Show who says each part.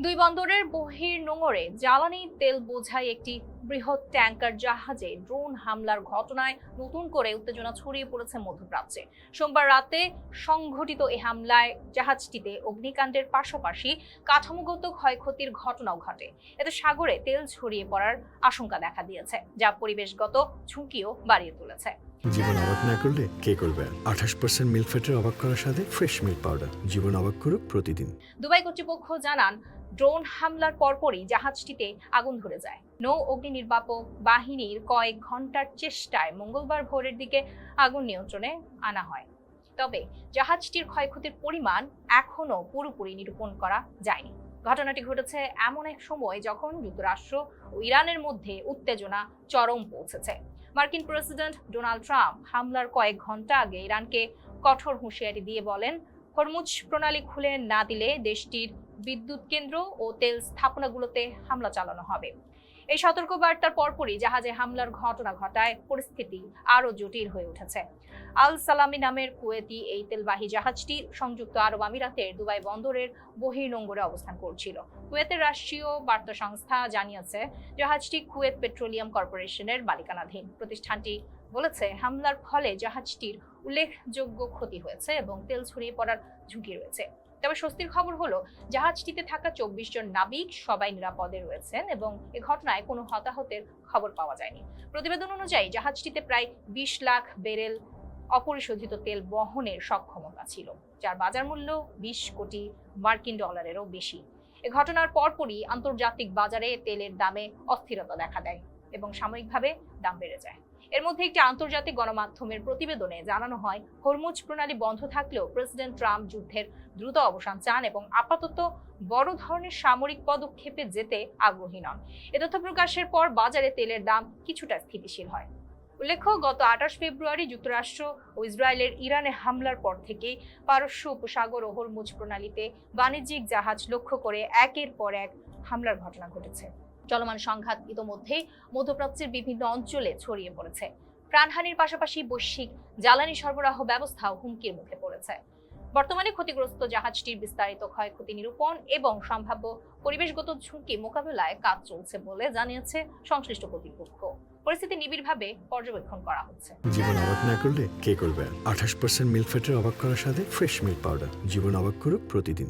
Speaker 1: দুই বন্দরের বহির্নোঙরে জ্বালানি তেল বোঝাই একটি বৃহৎ ট্যাংকার জাহাজে ড্রোন হামলার ঘটনায় নতুন করে উত্তেজনা ছড়িয়ে পড়েছে মধ্যপ্রাচ্যে। সোমবার রাতে সংঘটিত এই হামলায় জাহাজটিতে অগ্নিকাণ্ডের পাশাপাশি কাঠামোগত ক্ষয়ক্ষতির ঘটনাও ঘটে। এতে সাগরে তেল ছড়িয়ে পড়ার আশঙ্কা দেখা দিয়েছে, যা পরিবেশগত ঝুঁকিও বাড়িয়ে তুলেছে।
Speaker 2: জীবন অবাক না করলে কে করবে? 28% মিল্ক ফ্যাটের অবাক করার সাথে ফ্রেশ মিল্ক পাউডার। জীবন অবাক করুক প্রতিদিন।
Speaker 1: দুবাই কর্তৃপক্ষ জানান, ড্রোন হামলার পরপরই জাহাজটিতে আগুন ধরে যায়। নৌ অগ্নি নির্বাপক বাহিনীর কয়েক ঘন্টার চেষ্টায় মঙ্গলবার ভোরের দিকে আগুন নিয়ন্ত্রণে আনা হয়। তবে জাহাজটির ক্ষয়ক্ষতির পরিমাণ এখনো পুরোপুরি নিরূপণ করা যায়নি। ঘটনাটি ঘটেছে এমন এক সময় যখন যুক্তরাষ্ট্র ও ইরানের মধ্যে উত্তেজনা চরম পৌঁছেছে। মার্কিন প্রেসিডেন্ট ডোনাল্ড ট্রাম্প হামলার কয়েক ঘন্টা আগে ইরানকে কঠোর হুঁশিয়ারি দিয়ে বলেন, হরমুজ প্রণালী খুলে না দিলে দেশটির বিদ্যুৎ কেন্দ্র ও তেল স্থাপনাগুলোতে হামলা চালানো হবে। এই সতর্কবার্তার পরপরই জাহাজে হামলার ঘটনা ঘটায় পরিস্থিতি আরও জটিল হয়ে উঠেছে। আল সালামি নামের কুয়েতি এই তেলবাহী জাহাজটি সংযুক্ত আরব আমিরাতের দুবাই বন্দরের বহির্নোঙরে অবস্থান করছিল। কুয়েতের রাষ্ট্রীয় বার্তা সংস্থা জানিয়েছে, জাহাজটি কুয়েত পেট্রোলিয়াম কর্পোরেশনের মালিকানাধীন। প্রতিষ্ঠানটি বলেছে, হামলার ফলে জাহাজটির উল্লেখযোগ্য ক্ষতি হয়েছে এবং তেল ছড়িয়ে পড়ার ঝুঁকি রয়েছে। তবে স্বস্তির খবর হলো, জাহাজটিতে থাকা 24 জন নাবিক সবাই নিরাপদে রয়েছেন এবং এ ঘটনায় কোনো হতাহতের খবর পাওয়া যায়নি। প্রতিবেদন অনুযায়ী জাহাজটিতে প্রায় 20 লাখ ব্যারেল অপরিশোধিত তেল বহনের সক্ষমতা ছিল, যার বাজার মূল্য 20 কোটি মার্কিন ডলারেরও বেশি। এ ঘটনার পরপরই আন্তর্জাতিক বাজারে তেলের দামে অস্থিরতা দেখা দেয় এবং সাময়িকভাবে দাম বেড়ে যায়। এর মধ্যে একটি আন্তর্জাতিক গণমাধ্যমের প্রতিবেদনে জানানো হয়, হরমুজ প্রণালী বন্ধ থাকলেও প্রেসিডেন্ট ট্রাম্প যুদ্ধের দ্রুত অবসান চান এবং আপাতত বড় ধরনের সামরিক পদক্ষেপে যেতে আগ্রহী নন। এ তথ্য প্রকাশের পর বাজারে তেলের দাম কিছুটা স্থিতিশীল হয়। উল্লেখ্য, গত 28 ফেব্রুয়ারি যুক্তরাষ্ট্র ও ইসরায়েলের ইরানে হামলার পর থেকেই পারস্য উপসাগর ও হরমুজ প্রণালীতে বাণিজ্যিক জাহাজ লক্ষ্য করে একের পর এক হামলার ঘটনা ঘটেছে। চলমান সংঘাত ইতোমধ্যেই মধ্যপ্রাচ্যের বিভিন্ন অঞ্চলে ছড়িয়ে পড়েছে। প্রাণহানির পাশাপাশি বৈশ্বিক জ্বালানি সরবরাহ ব্যবস্থাও হুমকির মুখে পড়েছে। বর্তমানে ক্ষতিগ্রস্ত জাহাজটির বিস্তারিত ক্ষয়ক্ষতি নিরূপণ এবং সম্ভাব্য পরিবেশগত ঝুঁকি মোকাবেলায় কাজ চলছে বলে জানিয়েছে সংশ্লিষ্ট কর্তৃপক্ষ। পরিস্থিতি নিবিড়ভাবে পর্যবেক্ষণ করা হচ্ছে।
Speaker 2: জীবন অবাক না করলে কে করবে? 28% মিল্ক ফ্যাটের অবাক করার সাথে ফ্রেশ মিল্ক পাউডার। জীবন অবাক করুক প্রতিদিন।